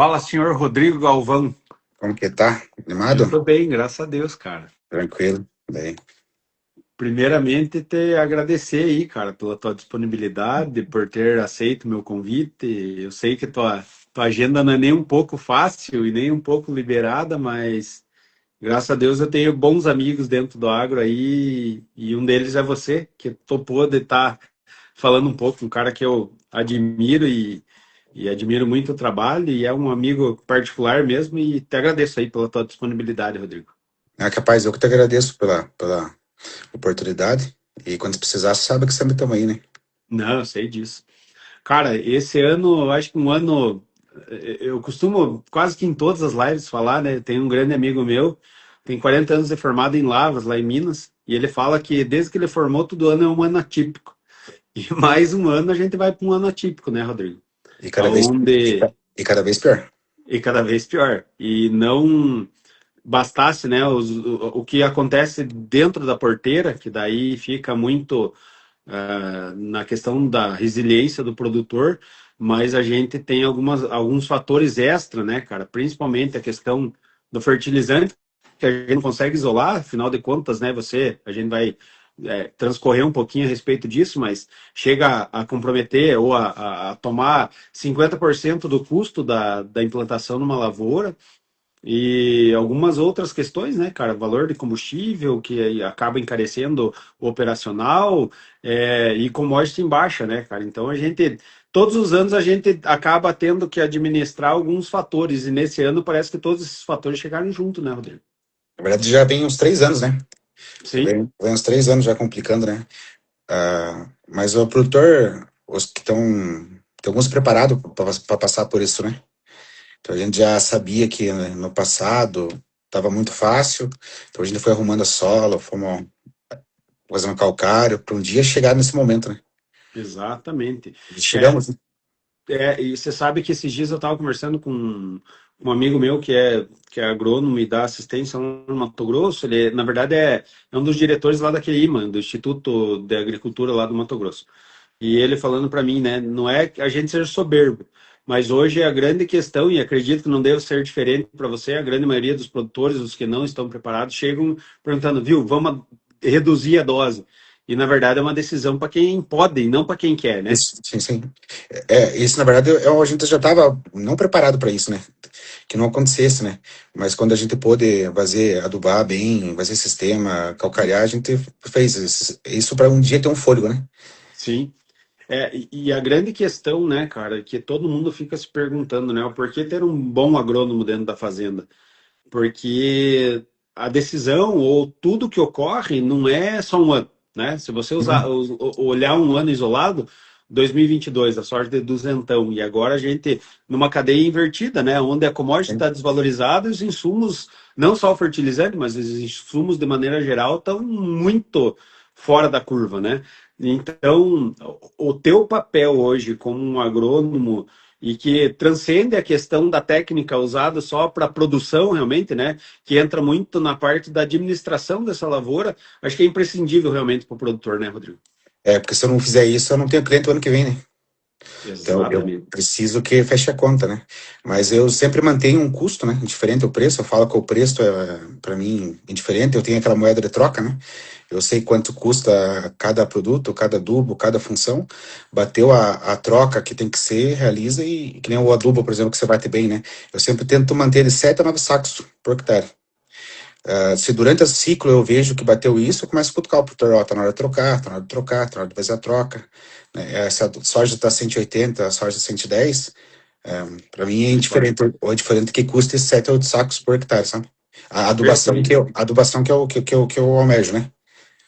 Fala, senhor Rodrigo Galvão. Como que tá? Animado? Eu tô bem, graças a Deus, cara. Tranquilo? Bem. Primeiramente, te agradecer aí, cara, pela tua disponibilidade, por ter aceito o meu convite. Eu sei que tua agenda não é nem um pouco fácil e nem um pouco liberada, mas graças a Deus eu tenho bons amigos dentro do agro aí, e um deles é você, que topou de estar falando um pouco, um cara que eu admiro e admiro muito o trabalho, e é um amigo particular mesmo, e te agradeço aí pela tua disponibilidade, Rodrigo. Ah, capaz, eu que te agradeço pela oportunidade. E quando precisar, você sabe que sempre estamos aí, né? Não, eu sei disso. Cara, esse ano, eu acho que um ano, eu costumo quase que em todas as lives falar, né? Tem um grande amigo meu, tem 40 anos de formado em Lavras, lá em Minas, e ele fala que desde que ele formou, todo ano é um ano atípico. E mais um ano a gente vai para um ano atípico, né, Rodrigo? E cada vez, Aonde e cada vez pior. e cada vez pior. E não bastasse, né, o que acontece dentro da porteira, que daí fica muito na questão da resiliência do produtor, mas a gente tem alguns fatores extra, né, cara? Principalmente a questão do fertilizante, que a gente não consegue isolar, afinal de contas, né, a gente vai transcorrer um pouquinho a respeito disso, mas chega a comprometer ou a tomar 50% do custo da implantação numa lavoura, e algumas outras questões, né, cara? Valor de combustível, que aí acaba encarecendo o operacional, e commodity em baixa, né, cara? Então todos os anos a gente acaba tendo que administrar alguns fatores, e nesse ano parece que todos esses fatores chegaram junto, né, Rodrigo? Na verdade, já vem uns 3 anos, né? Sim, Vem uns 3 anos já complicando, né? Mas o produtor, os que estão, tem alguns preparados para passar por isso, né? Então a gente já sabia que, né, no passado estava muito fácil, então a gente foi arrumando a sola, fomos fazendo calcário, para um dia chegar nesse momento, né? exatamente. E É, chegamos, né? e você sabe que esses dias eu estava conversando com um amigo meu que é agrônomo e dá assistência lá no Mato Grosso. Ele, na verdade, é um dos diretores lá daquele IMA, do Instituto de Agricultura lá do Mato Grosso. E ele falando para mim, né, não é que a gente seja soberbo, mas hoje a grande questão, e acredito que não deve ser diferente para você, a grande maioria dos produtores, os que não estão preparados, chegam perguntando, viu, vamos reduzir a dose. E na verdade é uma decisão para quem pode e não para quem quer, né? Isso, sim, sim. Isso, na verdade, a gente já estava não preparado para isso, né? Que não acontecesse, né? Mas quando a gente pôde fazer, adubar bem, fazer sistema, calcarear, a gente fez isso para um dia ter um fôlego, né? Sim. E a grande questão, né, cara, que todo mundo fica se perguntando, né, o porquê ter um bom agrônomo dentro da fazenda? Porque a decisão ou tudo que ocorre não é só um ano, né? Se você Uhum. olhar um ano isolado, 2022, a sorte de duzentão, e agora a gente numa cadeia invertida, né? Onde a commodity está desvalorizada e os insumos, não só o fertilizante, mas os insumos de maneira geral estão muito fora da curva, né? Então, o teu papel hoje como um agrônomo e que transcende a questão da técnica usada só para produção realmente, né? Que entra muito na parte da administração dessa lavoura, acho que é imprescindível realmente para o produtor, né, Rodrigo? Porque se eu não fizer isso, eu não tenho cliente o ano que vem, né? Então, eu Exatamente. preciso que feche a conta, né? Mas eu sempre mantenho um custo, né? Indiferente ao preço. Eu falo que o preço é, para mim, indiferente. Eu tenho aquela moeda de troca, né? Eu sei quanto custa cada produto, cada adubo, cada função. Bateu a troca que tem que ser, realiza e que nem o adubo, por exemplo, que você bate bem, né? Eu sempre tento manter de 7 a 9 sacos por hectare. Se durante o ciclo eu vejo que bateu isso, eu começo a cutucar o produtor, ó, tá na hora de trocar, tá na hora de trocar, tá na hora de fazer a troca, né? Se a soja tá 180, a soja 110, para mim é Não importa. indiferente, ou é diferente que custe 7 ou 8 sacos por hectare, sabe? Perfeito. A adubação que eu almejo, né?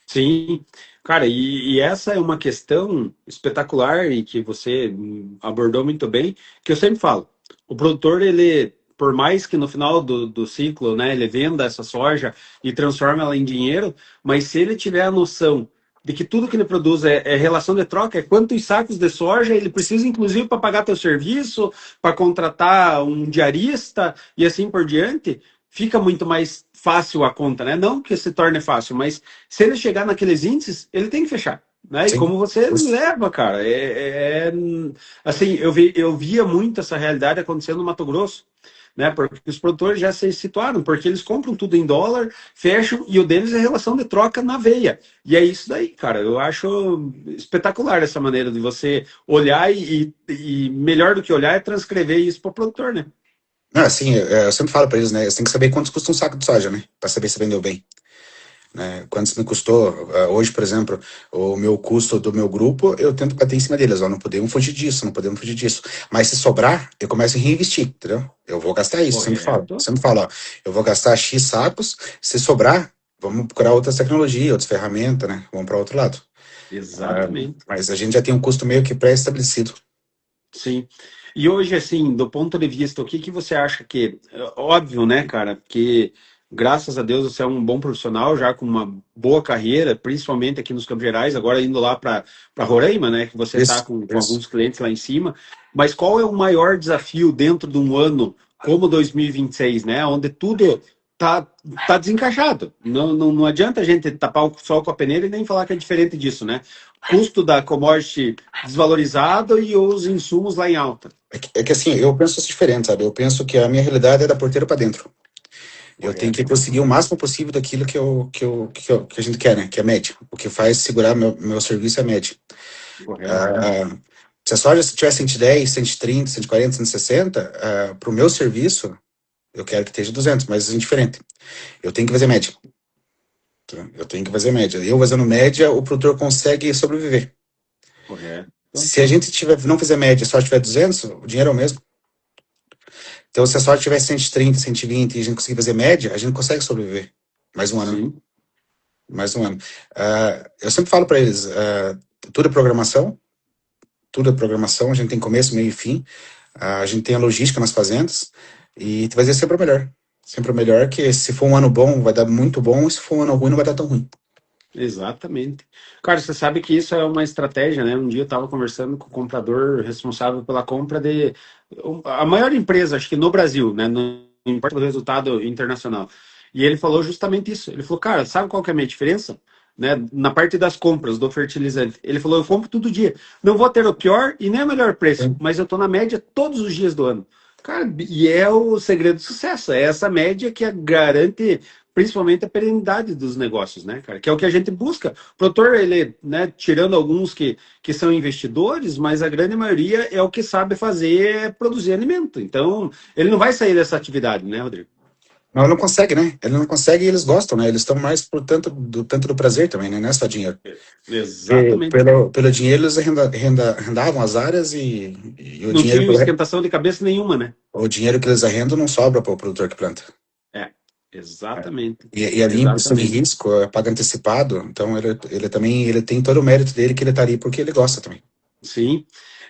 Sim, cara, e essa é uma questão espetacular e que você abordou muito bem, que eu sempre falo. O produtor, ele, por mais que no final do ciclo, né, ele venda essa soja e transforma ela em dinheiro, mas se ele tiver a noção de que tudo que ele produz é relação de troca, é quantos sacos de soja ele precisa, inclusive, para pagar teu serviço, para contratar um diarista e assim por diante, fica muito mais fácil a conta, né? Não que se torne fácil, mas se ele chegar naqueles índices, ele tem que fechar. né? E Sim. como você leva, cara. Assim, eu via muito essa realidade acontecendo no Mato Grosso, né? Porque os produtores já se situaram, porque eles compram tudo em dólar, fecham, e o deles é relação de troca na veia. E é isso daí, cara. Eu acho espetacular essa maneira de você olhar e melhor do que olhar é transcrever isso para o produtor, né? Não, assim, eu sempre falo para eles, né? Você tem que saber quanto custa um saco de soja, né? Para saber se vendeu bem. Né? Quanto me custou, hoje, por exemplo, o meu custo do meu grupo, eu tento bater em cima deles, ó, não podemos fugir disso, não podemos fugir disso. Mas se sobrar, eu começo a reinvestir, entendeu? Eu vou gastar isso, Correto. sempre falo, ó, eu vou gastar X sacos, se sobrar, vamos procurar outras tecnologias, outras ferramentas, né? Vamos para outro lado. Exatamente. Mas a gente já tem um custo meio que pré-estabelecido. Sim. E hoje, assim, do ponto de vista, o que que você acha que. Óbvio, né, cara? Que graças a Deus você é um bom profissional, já com uma boa carreira, principalmente aqui nos Campos Gerais, agora indo lá para Roraima, né? Que você está Isso, com isso. alguns clientes lá em cima. Mas qual é o maior desafio dentro de um ano como 2026, né? Onde tudo tá, tá desencaixado. Não adianta a gente tapar o sol com a peneira e nem falar que é diferente disso, né? Custo da commodity desvalorizado e os insumos lá em alta. É que assim, eu penso isso diferente, sabe? Eu penso que a minha realidade é da porteira para dentro. Eu tenho que Correto, conseguir o máximo possível daquilo que a gente quer, né? Que é a média. O que faz segurar meu serviço é a média. correto. Ah, se a soja tiver 110, 130, 140, 160, para o meu serviço, eu quero que esteja 200, mas é indiferente. Eu tenho que fazer média. Tá? Eu tenho que fazer média. Eu fazendo média, o produtor consegue sobreviver. Correto. Se a gente não fizer média, só tiver 200, o dinheiro é o mesmo. Então, se a soja tiver 130, 120 e a gente conseguir fazer média, a gente consegue sobreviver. Mais um ano, né? Sim, Mais um ano. Eu sempre falo para eles, tudo é programação, tudo é programação, a gente tem começo, meio e fim, a gente tem a logística nas fazendas e vai ser sempre o melhor. Sempre o melhor, que se for um ano bom, vai dar muito bom, e se for um ano ruim, não vai dar tão ruim. exatamente. Cara, você sabe que isso é uma estratégia, né? Um dia eu estava conversando com o comprador responsável pela compra de a maior empresa, acho que no Brasil, né? Não importa o resultado internacional. E ele falou justamente isso. Ele falou, cara, sabe qual que é a minha diferença? Né, na parte das compras do fertilizante. Ele falou, eu compro todo dia. Não vou ter o pior e nem o melhor preço, Sim. mas eu estou na média todos os dias do ano. Cara, e é o segredo do sucesso. É essa média que garante principalmente a perenidade dos negócios, né, cara? Que é o que a gente busca. O produtor, ele, né, tirando alguns que são investidores, mas a grande maioria é o que sabe fazer, é produzir alimento. Então, ele não vai sair dessa atividade, né, Rodrigo? Não, ele não consegue, né? Ele não consegue e eles gostam, né? Eles estão mais por tanto do prazer também, né? Não é só dinheiro. Porque Exatamente. pelo dinheiro eles arrendavam as áreas e Não tinha esquentação de cabeça nenhuma, né? o dinheiro que eles arrendam não sobra para o produtor que planta. É, exatamente. E ali, impressão de Exatamente. risco, paga antecipado, então ele também ele tem todo o mérito dele que ele tá ali porque ele gosta também. Sim.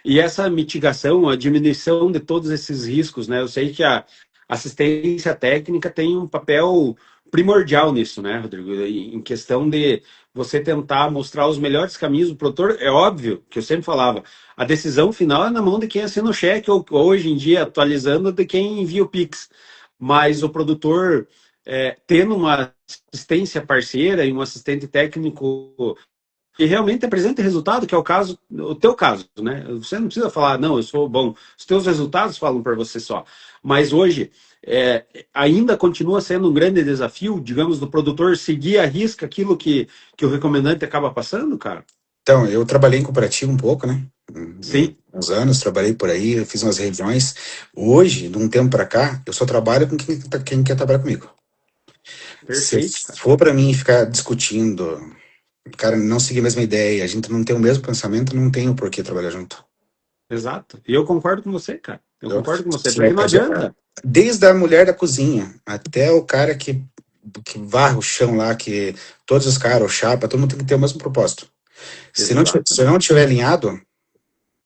E essa mitigação, a diminuição de todos esses riscos, né? Eu sei que a assistência técnica tem um papel primordial nisso, né, Rodrigo? Em questão de você tentar mostrar os melhores caminhos do produtor. É óbvio que eu sempre falava, a decisão final é na mão de quem assina o cheque, ou hoje em dia, atualizando, de quem envia o Pix. Mas o produtor, tendo uma assistência parceira e um assistente técnico que realmente apresenta resultado, que é o teu caso, né? Você não precisa falar, não, eu sou bom. Os teus resultados falam para você só. Mas hoje ainda continua sendo um grande desafio, digamos, do produtor seguir à risca aquilo que o recomendante acaba passando, cara. Então, eu trabalhei em cooperativo um pouco, né? Sim, Uns anos, trabalhei por aí, eu fiz umas reuniões. Hoje, de um tempo para cá, eu só trabalho com quem quer trabalhar comigo. Se perfeito, cara. for para mim ficar discutindo, cara, não seguir a mesma ideia, a gente não tem o mesmo pensamento, não tem o porquê trabalhar junto. Exato. E eu concordo com você, cara. Eu Entendeu? concordo com você, porque não adianta. Desde a mulher da cozinha até o cara que varre o chão lá, que todos os caras, o chapa, todo mundo tem que ter o mesmo propósito. Se Exatamente. não tiver alinhado,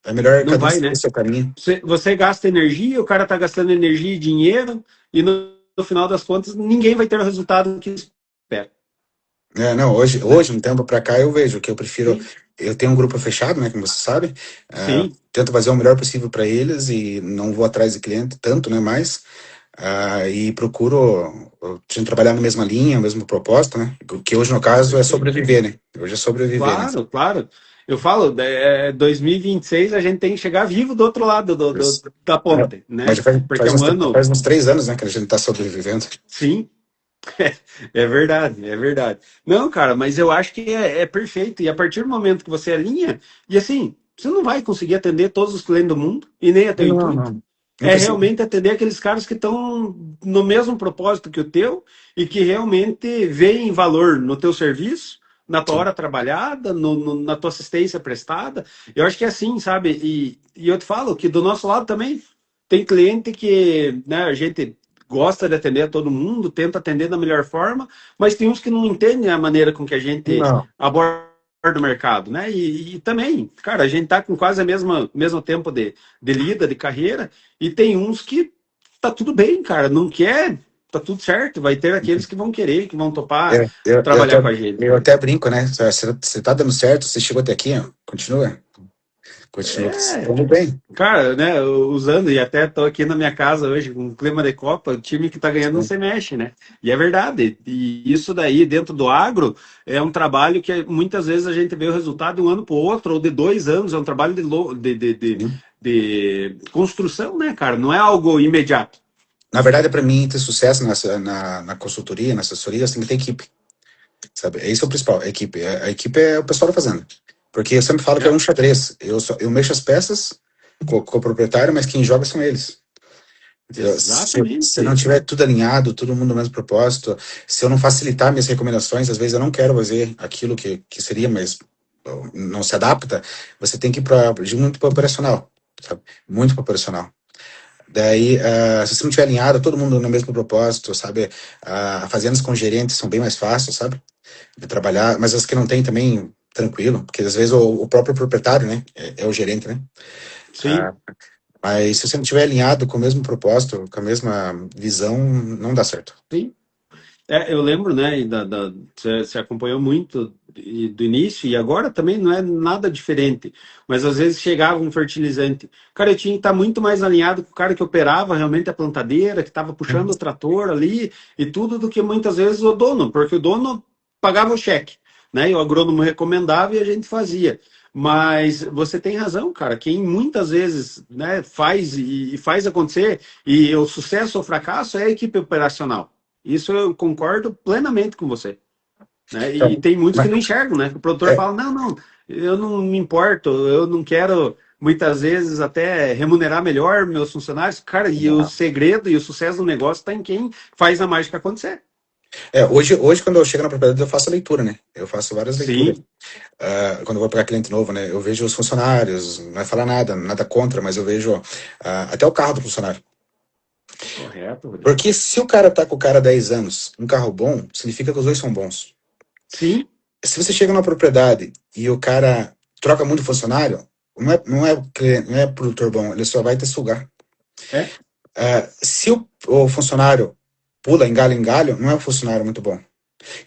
é melhor Não cada um vai, seguir o né? seu caminho. Você gasta energia, o cara está gastando energia e dinheiro, e no final das contas, ninguém vai ter o resultado que espera. Não, Né? hoje, um tempo para cá, eu vejo que eu prefiro. Sim, Eu tenho um grupo fechado, né, como você sabe. sim, Tento fazer o melhor possível para eles e não vou atrás de cliente tanto, né, mais. e procuro a gente trabalhar na mesma linha, mesmo propósito, né? Que hoje, no caso, é Perfeito. sobreviver, né? Hoje é sobreviver, né? Claro, claro. Eu falo, 2026 a gente tem que chegar vivo do outro lado Isso. da É, ponte, mas né? já faz, Porque é faz, um uns, ano, faz uns 3 anos, né, que a gente está sobrevivendo. sim, é verdade, é verdade. Não, cara, mas eu acho que é perfeito. E a partir do momento que você alinha, e assim, você não vai conseguir atender todos os clientes do mundo, e nem é teu Não, intuito. não. Não É precisa. realmente atender aqueles caras que estão no mesmo propósito que o teu e que realmente veem valor no teu serviço, na tua Sim. hora trabalhada, na tua assistência prestada. Eu acho que é assim, sabe? E eu te falo que do nosso lado também tem cliente que, né, a gente gosta de atender a todo mundo, tenta atender da melhor forma, mas tem uns que não entendem a maneira com que a gente Não. aborda o mercado, né? E também, cara, a gente tá com quase a mesmo tempo de lida, de carreira, e tem uns que tá tudo bem, cara, não quer, tá tudo certo, vai ter aqueles que vão querer, que vão topar Eu até, trabalhar com a gente, eu né? até brinco, né? Você tá dando certo, você chegou até aqui, ó. Continua. Continua. É, Tudo bem. cara, né, usando, e até tô aqui na minha casa hoje, com um clima de Copa, o time que tá ganhando não Sim. se mexe, né? E é verdade. E isso daí, dentro do agro, é um trabalho que muitas vezes a gente vê o resultado de um ano para o outro, ou de 2 anos, é um trabalho Sim. de construção, né, cara? Não é algo imediato. Na verdade, para mim, ter sucesso na consultoria, na assessoria, você tem que ter equipe, sabe? Esse é o principal, a equipe. A equipe é o pessoal da fazenda. Porque eu sempre falo que é É, um xadrez. Eu mexo as peças com o proprietário, mas quem joga são eles. Entendeu? Se não exatamente. tiver tudo alinhado, todo mundo no mesmo propósito, se eu não facilitar minhas recomendações, às vezes eu não quero fazer aquilo que seria, mas não se adapta, você tem que ir muito para operacional, sabe? Muito para operacional. Daí, se você não estiver alinhado, todo mundo no mesmo propósito, sabe? Fazendas com gerentes são bem mais fáceis, sabe? De trabalhar, mas as que não tem também, tranquilo, porque às vezes o próprio proprietário, né? É o gerente, né? Sim, Ah, mas se você não estiver alinhado com o mesmo propósito, com a mesma visão, não dá certo. sim. Eu lembro, né, você acompanhou muito do início e agora também não é nada diferente, mas às vezes chegava um fertilizante. Cara, eu tinha que estar muito mais alinhado com o cara que operava realmente a plantadeira, que estava puxando o trator ali e tudo, do que muitas vezes o dono, porque o dono pagava o cheque, né, e o agrônomo recomendava e a gente fazia. Mas você tem razão, cara. Quem muitas vezes, né, faz e faz acontecer, e o sucesso ou fracasso é a equipe operacional. Isso eu concordo plenamente com você, né? E Então, tem muitos que mas, não enxergam, né? O produtor é, fala, não, não, eu não me importo, eu não quero muitas vezes até remunerar melhor meus funcionários. Cara, e o segredo e o sucesso do negócio está em quem faz a mágica acontecer. hoje, quando eu chego na propriedade, eu faço a leitura, né? Eu faço várias leituras. Sim, Quando eu vou pegar cliente novo, né? Eu vejo os funcionários, não é falar nada contra, mas eu vejo até o carro do funcionário. correto, Rodrigo. Porque se o cara tá com o cara há 10 anos, um carro bom, significa que os dois são bons. Sim, Se você chega numa propriedade e o cara troca muito funcionário, não é produtor bom, ele só vai te sugar. é, Se o funcionário pula em galho, não é um funcionário muito bom.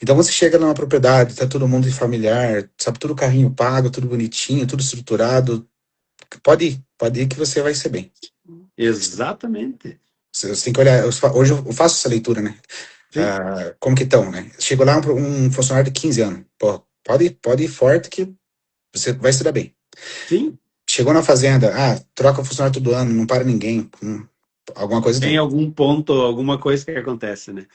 Então você chega numa propriedade, tá todo mundo familiar, sabe, tudo carrinho pago, tudo bonitinho, tudo estruturado. Pode ir que você vai ser bem. exatamente. Você tem que olhar. Hoje eu faço essa leitura, né? Sim, Como que estão, né? Chegou lá um funcionário de 15 anos. Pô, pode ir forte que você vai se dar bem. sim. Chegou na fazenda, troca o funcionário todo ano, não para ninguém. Alguma coisa Tem tem. algum ponto, alguma coisa que acontece, né?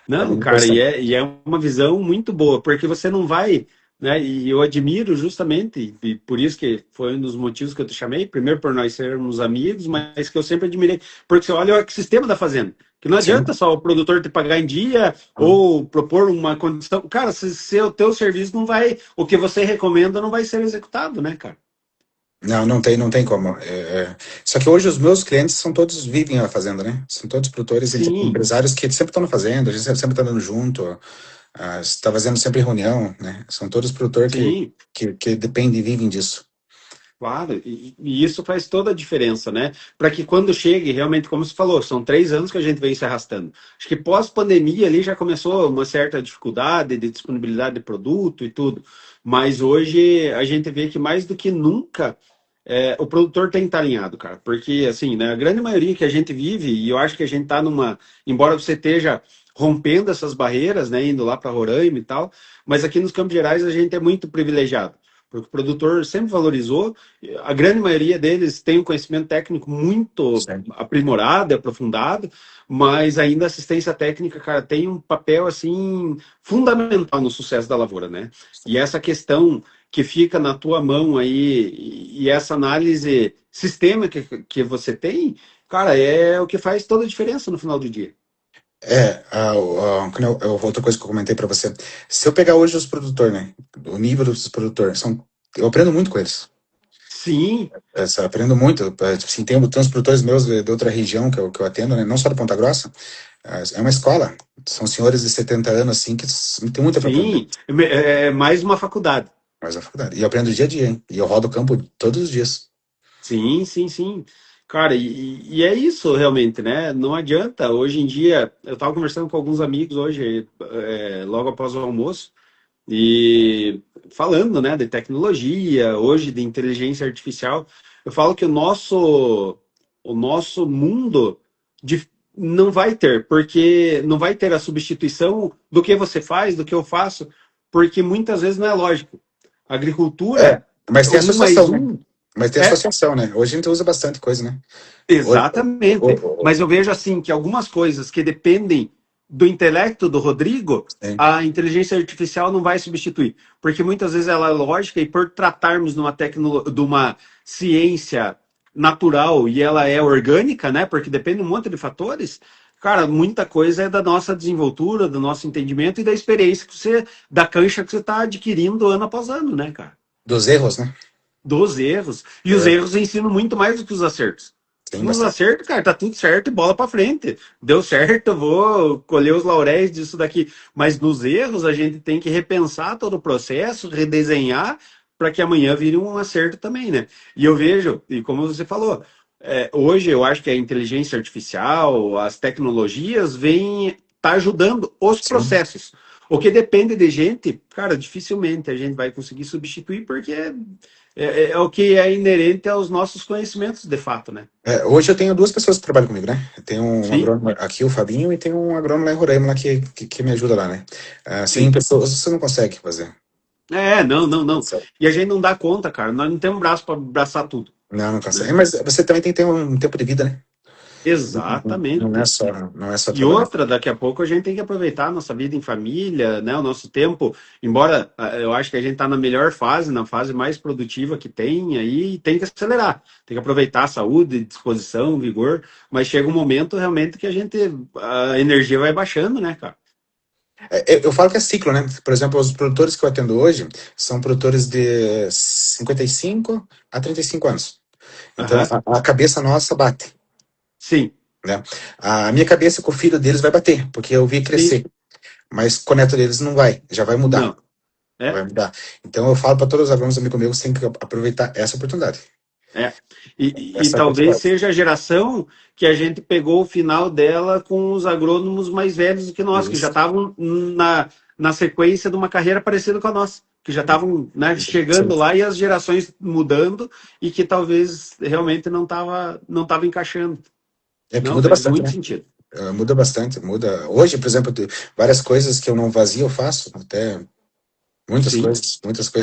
Não, Alguma cara, coisa tem. e é uma visão muito boa, porque você não vai, né? E eu admiro justamente, e por isso que foi um dos motivos que eu te chamei, primeiro por nós sermos amigos, mas que eu sempre admirei, porque você olha o ecossistema da fazenda, que não adianta Sim. só o produtor te pagar em dia ou propor uma condição. Cara, se o teu serviço não vai, o que você recomenda não vai ser executado, né, cara? Não, não tem como. Só que hoje os meus clientes são todos, vivem a fazenda, né? São todos produtores, Sim, empresários que sempre estão na fazenda, a gente sempre está andando junto, está fazendo sempre reunião, né? São todos produtores sim. que dependem e vivem disso. Claro, e isso faz toda a diferença, né? Para que quando chegue, realmente, como você falou, são 3 anos que a gente vem se arrastando. Acho que pós-pandemia ali já começou uma certa dificuldade de disponibilidade de produto e tudo. Mas hoje a gente vê que mais do que nunca o produtor tem que estar alinhado, cara, porque assim, né, a grande maioria que a gente vive, e eu acho que a gente tá numa, embora você esteja rompendo essas barreiras, né, indo lá para Roraima e tal, mas aqui nos Campos Gerais a gente é muito privilegiado, porque o produtor sempre valorizou, a grande maioria deles tem um conhecimento técnico muito Certo. aprimorado, aprofundado, mas ainda a assistência técnica, cara, tem um papel assim fundamental no sucesso da lavoura, né? E essa questão que fica na tua mão aí, e essa análise sistêmica que você tem, cara, é o que faz toda a diferença no final do dia. Outra coisa que eu comentei para você, se eu pegar hoje os produtores, né, o nível dos produtores, eu aprendo muito com eles. Sim, Aprendo muito. Tipo assim, tem uns produtores meus de outra região que eu atendo, né, não só de Ponta Grossa, é uma escola. São senhores de 70 anos, assim, que tem muito para aprender. sim, é mais uma faculdade. Mas a faculdade. E eu aprendo dia a dia, hein? E eu rodo o campo todos os dias. Sim, sim, sim. Cara, e é isso realmente, né? Não adianta. Hoje em dia, eu estava conversando com alguns amigos hoje, logo após o almoço, e falando, né, de tecnologia, hoje de inteligência artificial, eu falo que o nosso mundo não vai ter, porque não vai ter a substituição do que você faz, do que eu faço, porque muitas vezes não é lógico. É, Agricultura, mas tem um mais associação, né? um Mas tem é associação, né? Hoje a gente usa bastante coisa, né? Hoje, exatamente. Mas eu vejo assim que algumas coisas que dependem do intelecto do Rodrigo, sim. a inteligência artificial não vai substituir, porque muitas vezes ela é lógica e por tratarmos de uma ciência natural e ela é orgânica, né? Porque depende de um monte de fatores. Cara, muita coisa é da nossa desenvoltura, do nosso entendimento e da experiência da cancha que você está adquirindo ano após ano, né, cara? Dos erros, né? Dos erros. E os É, erros ensinam muito mais do que os acertos. tem Nos bastante. acertos, cara, tá tudo certo e bola pra frente. Deu certo, eu vou colher os lauréis disso daqui. Mas nos erros, a gente tem que repensar todo o processo, redesenhar, para que amanhã vire um acerto também, né? E eu vejo, e como você falou, hoje eu acho que a inteligência artificial, as tecnologias, vêm tá ajudando os Sim. processos. O que depende de gente, cara, dificilmente a gente vai conseguir substituir, porque é o que é inerente aos nossos conhecimentos, de fato, né? Hoje eu tenho duas pessoas que trabalham comigo, né? Eu tenho um Sim, agrônomo aqui, o Fabinho, e tem um agrônomo lá em Roraima lá que me ajuda lá, né? 100 sim. pessoas você não consegue fazer. Não, não, não. E a gente não dá conta, cara. Nós não temos braço para abraçar tudo, Não, não consegue. né? Mas você também tem que ter um tempo de vida, né? Não é Exatamente. só, não é só E trabalhar. outra, daqui a pouco a gente tem que aproveitar a nossa vida em família, né? O nosso tempo. Embora eu acho que a gente está na melhor fase, na fase mais produtiva que tem, aí tem que acelerar. Tem que aproveitar a saúde, disposição, vigor. Mas chega um momento realmente que a energia vai baixando, né, cara? Eu falo que é ciclo, né? Por exemplo, os produtores que eu atendo hoje são produtores de 55 a 35 anos. Então, Aham. a cabeça nossa bate, Sim, né? A minha cabeça com o filho deles vai bater, porque eu vi sim. crescer. Mas com o neto deles não vai, já vai mudar. Não. Já É, vai mudar. Então, eu falo para todos os alunos amigos meus que tem que aproveitar essa oportunidade. é. E Essa talvez oportunidade. seja a geração que a gente pegou o final dela com os agrônomos mais velhos do que nós, que já Isso. estavam na sequência de uma carreira parecida com a nossa, que já estavam, né, Sim. chegando lá e as gerações mudando e que talvez realmente não tava encaixando. É que Não, muda faz bastante, muito né? sentido. Muda bastante, muda. Hoje, por exemplo, várias coisas que eu não fazia, eu faço. Até Sim, muitas coisas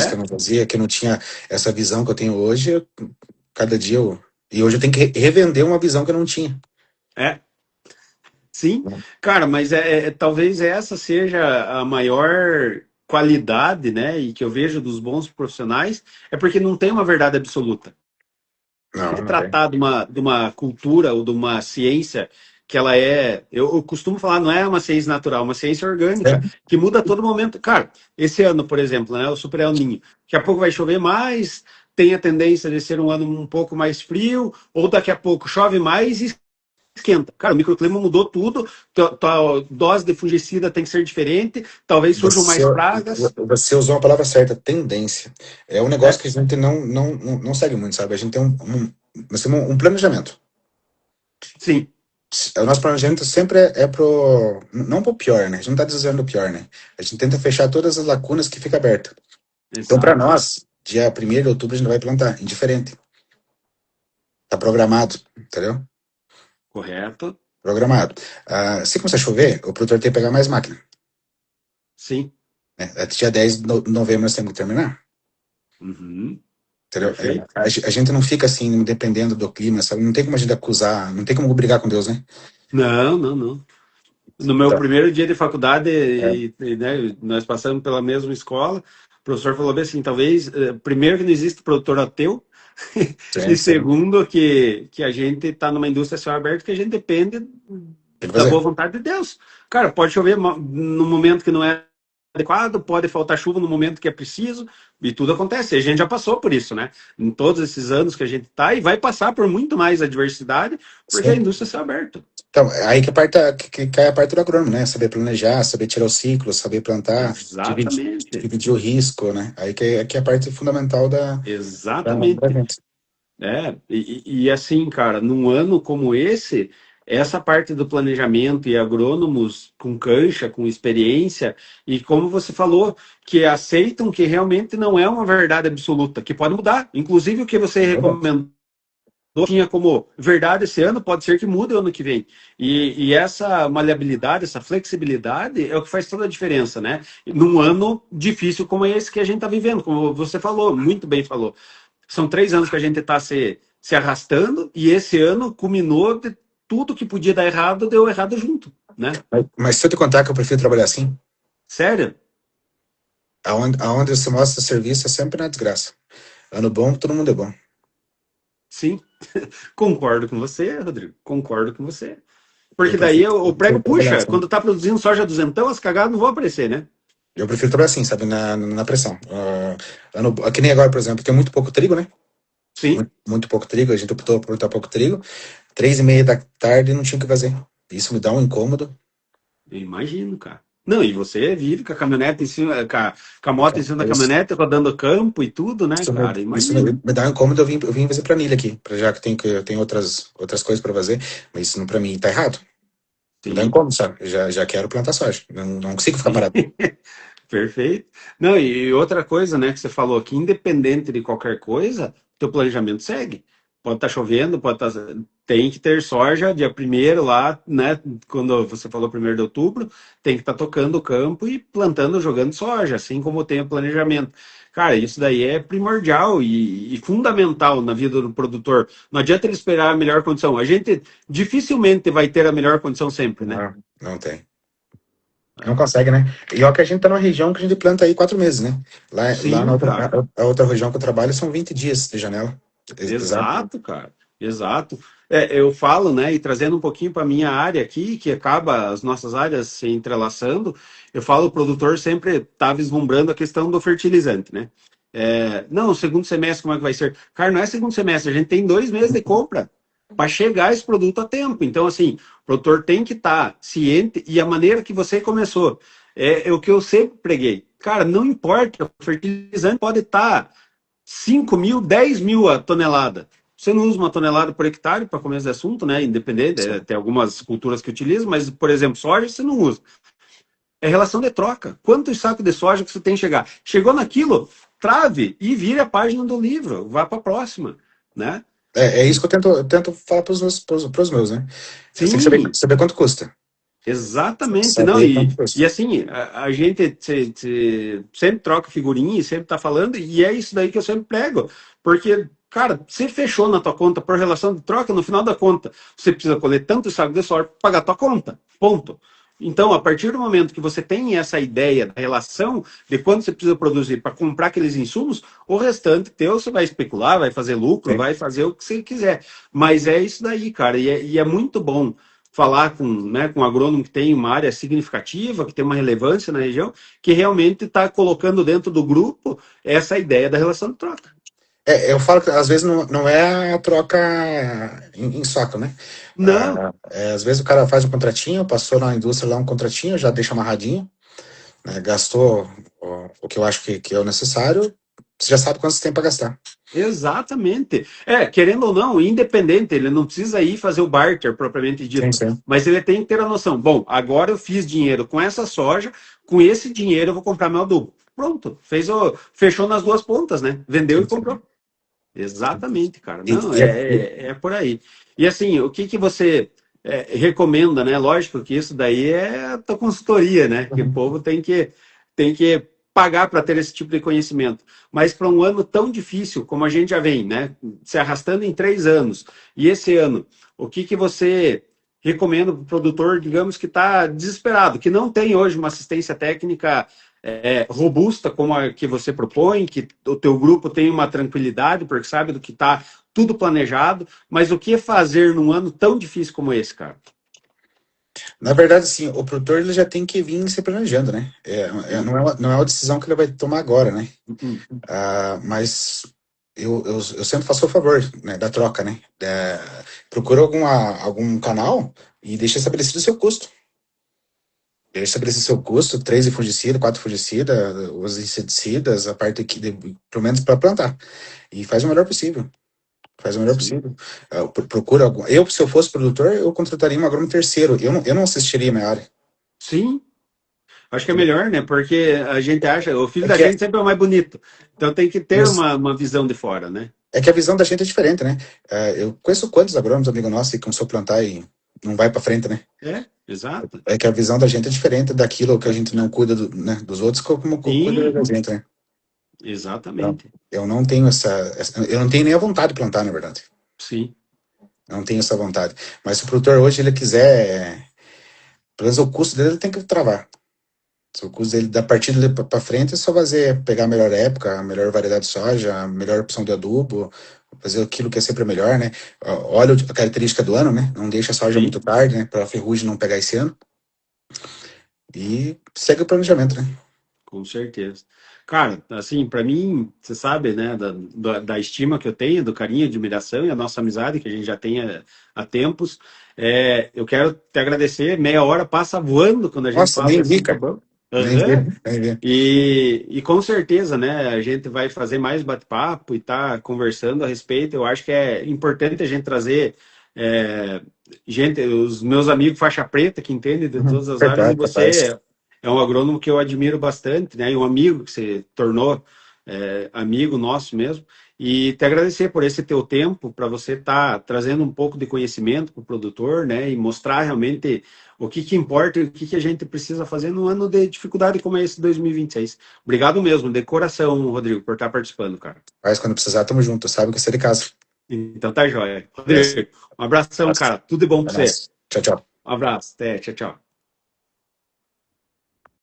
que eu é, não fazia, que eu não tinha essa visão que eu tenho hoje, cada dia eu. E hoje eu tenho que revender uma visão que eu não tinha. é. Sim, cara, mas talvez essa seja a maior qualidade, né, e que eu vejo dos bons profissionais, é porque não tem uma verdade absoluta. Não, Se não tem. tratar de uma cultura ou de uma ciência que ela eu costumo falar, não é uma ciência natural, é uma ciência orgânica, É, que muda a todo momento. Cara, esse ano, por exemplo, né, o Super El Niño, daqui a pouco vai chover mais, tem a tendência de ser um ano um pouco mais frio, ou daqui a pouco chove mais e esquenta. Cara, o microclima mudou tudo, tua dose de fungicida tem que ser diferente, talvez surjam você, mais pragas. você usou a palavra certa, tendência. É um negócio É, que a gente não segue muito, sabe? A gente tem nós temos um planejamento. sim, O nosso planejamento sempre é pro. Não pro pior, né? A gente não tá desejando o pior, né? A gente tenta fechar todas as lacunas que fica aberta. Então, para exato. nós, dia 1º de outubro, a gente vai plantar, indiferente. Tá programado, entendeu? Correto? Programado. Se começar a chover, o produtor tem que pegar mais máquina. Sim. Né? Até dia 10 de novembro nós temos que terminar. Uhum. Entendeu? Perfeito. A gente não fica assim, dependendo do clima, sabe? Não tem como a gente acusar, não tem como brigar com Deus, né? Não, não, não. No meu Então, primeiro dia de faculdade, é, né, nós passamos pela mesma escola, o professor falou bem assim, talvez, primeiro que não existe produtor ateu, e sim, sim. segundo que a gente está numa indústria a céu aberto que a gente depende Tem que da boa fazer. vontade de Deus. Cara, pode chover no momento que não é adequado, pode faltar chuva no momento que é preciso, e tudo acontece. A gente já passou por isso, né? Em todos esses anos que a gente está, e vai passar por muito mais adversidade, porque a Sim. indústria é céu aberto. Então, aí que, a parte, que cai a parte do agrônomo, né? Saber planejar, saber tirar o ciclo, saber plantar, Exatamente. dividir o risco, né? Aí que é a parte fundamental da Exatamente. gente. E assim, cara, num ano como esse, essa parte do planejamento e agrônomos com cancha, com experiência, e como você falou, que aceitam que realmente não é uma verdade absoluta, que pode mudar. Inclusive, o que você É verdade. recomendou tinha como verdade esse ano, pode ser que mude o ano que vem. E essa maleabilidade, essa flexibilidade é o que faz toda a diferença, né? Num ano difícil como esse que a gente está vivendo, como você falou, muito bem falou. São 3 anos que a gente está se arrastando e esse ano culminou de tudo que podia dar errado, deu errado junto, né? Mas se eu te contar que eu prefiro trabalhar assim, Sério? aonde você mostra serviço é sempre na desgraça. Ano bom, todo mundo é bom. Sim, concordo com você, Rodrigo. Concordo com você. Eu Porque daí prefiro, o eu prefiro prego trabalhar puxa, assim. quando tá produzindo soja duzentão, as cagadas não vão aparecer, né? Eu prefiro trabalhar assim, sabe? Na pressão. Que nem agora, por exemplo, tem muito pouco trigo, né? Sim, Muito pouco trigo. A gente optou por plantar pouco trigo. 3h30 da tarde não tinha o que fazer. Isso me dá um incômodo. eu imagino, cara. Não, e você vive com a caminhonete em cima, com a moto em cima da Isso, caminhonete, rodando campo e tudo, né, isso, me, cara? isso me, Imagino. me dá um incômodo. Eu vim fazer planilha aqui, já que eu tenho outras coisas para fazer. Mas isso pra mim tá errado. Me dá um Sim, incômodo, sabe? Já quero plantar soja. Não consigo ficar sim. parado. Perfeito. Não, e outra coisa, né, que você falou aqui, independente de qualquer coisa, teu planejamento segue. Pode estar chovendo, pode estar. Tem que ter soja dia primeiro lá, né? Quando você falou 1º de outubro, tem que estar tocando o campo e plantando, jogando soja, assim como tem o planejamento. Cara, isso daí é primordial e fundamental na vida do produtor. Não adianta ele esperar a melhor condição. A gente dificilmente vai ter a melhor condição sempre, né? Não tem. Não consegue, né? E ó que a gente tá numa região que a gente planta aí 4 meses, né? Lá na Sim, outra, cara. a outra região que eu trabalho são 20 dias de janela. Exato. Exato, cara. Exato. Eu falo, né, e trazendo um pouquinho para minha área aqui, que acaba as nossas áreas se entrelaçando, eu falo, o produtor sempre está vislumbrando a questão do fertilizante, né? Não, segundo semestre, como é que vai ser? Cara, não é segundo semestre, a gente tem 2 meses de compra para chegar esse produto a tempo. Então, assim, o produtor tem que estar ciente e a maneira que você começou é o que eu sempre preguei. Cara, não importa, o fertilizante pode estar 5 mil, 10 mil a tonelada. Você não usa uma tonelada por hectare para começo de assunto, né? Independente, tem algumas culturas que utilizam, mas, por exemplo, soja você não usa. É relação de troca. Quantos sacos de soja que você tem que chegar? Chegou naquilo, trave e vire a página do livro, vá para a próxima, né? É isso que eu tento falar pros meus, né? Você tem que saber, Sim, saber quanto custa. exatamente, não, Saber quanto e custa. assim, a gente sempre troca figurinha e sempre tá falando, e é isso daí que eu sempre prego, porque, cara, você fechou na tua conta por relação de troca, no final da conta, você precisa colher tanto saco de sorte para pagar a tua conta, ponto. Então, a partir do momento que você tem essa ideia da relação de quanto você precisa produzir para comprar aqueles insumos, o restante teu você vai especular, vai fazer lucro, Sim. vai fazer o que você quiser. Mas é isso daí, cara, e é muito bom falar com um agrônomo que tem uma área significativa, que tem uma relevância na região, que realmente está colocando dentro do grupo essa ideia da relação de troca. Eu falo que às vezes não é a troca em saco, né? Não, Às vezes o cara faz um contratinho, passou na indústria lá um contratinho, já deixa amarradinho, né? Gastou o que eu acho que é o necessário, você já sabe quanto você tem para gastar. exatamente. Querendo ou não, independente, ele não precisa ir fazer o barter propriamente Sim, dito, sim. mas ele tem que ter a noção. Bom, agora eu fiz dinheiro com essa soja, com esse dinheiro eu vou comprar meu adubo. Pronto, fechou nas duas pontas, né? Vendeu e Sim, sim. comprou. Exatamente, cara. E, Não, e é- é por aí. E assim, o que que você recomenda, né? Lógico que isso daí é a tua consultoria, né? Que o povo tem que pagar para ter esse tipo de conhecimento. Mas para um ano tão difícil como a gente já vem, né? Se arrastando em 3 anos, e esse ano, o que que você recomenda para o produtor, digamos, que está desesperado, que não tem hoje uma assistência técnica robusta como a que você propõe, que o teu grupo tem uma tranquilidade, porque sabe do que está tudo planejado, mas o que fazer num ano tão difícil como esse, cara? Na verdade, sim, o produtor ele já tem que vir se planejando, né? Sim. Não é uma decisão que ele vai tomar agora, né? Uhum. Mas eu sempre faço o favor, né, da troca, né? Procura algum canal e deixa estabelecido o seu custo. Deixa estabelecido o seu custo, 3 de fungicida, 4 fungicida, os inseticidas, a parte aqui, pelo menos para plantar. E faz o melhor possível. Faz o melhor Sim. possível. Procura algum. Se eu fosse produtor, eu contrataria um agrônomo terceiro. Eu não assistiria a minha área. Sim, acho que é melhor, né? Porque a gente acha, o filho É da que, gente sempre é o mais bonito. Então tem que ter isso. uma visão de fora, né? É que a visão da gente é diferente, né? Eu conheço quantos agrônomos, amigo nosso, que começou a plantar e não vai para frente, né? Exato. É que a visão da gente é diferente daquilo que a gente não cuida né, dos outros, como cuida Sim, da gente, né? Então, exatamente. eu não tenho eu não tenho nem a vontade de plantar, na verdade. Sim, Eu não tenho essa vontade. Mas se o produtor hoje ele quiser, pelo menos o custo dele ele tem que travar. Se o custo dele, da partida dele para frente, é só fazer, pegar a melhor época, a melhor variedade de soja, a melhor opção de adubo, fazer aquilo que é sempre melhor, né? Olha a característica do ano, né? Não deixa a soja sim. muito tarde, né? Para a ferrugem não pegar esse ano. E segue o planejamento, né? Com certeza. Cara, assim, para mim, você sabe, né, da estima que eu tenho, do carinho, admiração e a nossa amizade que a gente já tem há tempos. Eu quero te agradecer. Meia hora passa voando quando a gente Nossa, fala nem vi, assim, cara. Fabão. Nem vi, Aham. nem vi. E com certeza, né, a gente vai fazer mais bate-papo e tá conversando a respeito. Eu acho que é importante a gente trazer é, gente, os meus amigos faixa preta que entendem de todas as áreas, e Verdade, capaz. você é um agrônomo que eu admiro bastante, né, e um amigo que se tornou amigo nosso mesmo. E te agradecer por esse teu tempo, para você estar trazendo um pouco de conhecimento para o produtor, né, e mostrar realmente o que que importa e o que que a gente precisa fazer num ano de dificuldade como esse 2026. Obrigado mesmo, de coração, Rodrigo, por estar participando, cara. Mas quando precisar, tamo junto. Sabe que eu sei de casa. Então tá jóia. Beleza? Rodrigo, um abração, Abraço. cara. Tudo de bom É para você. nóis. Tchau, tchau. Um abraço. Até. Tchau, tchau.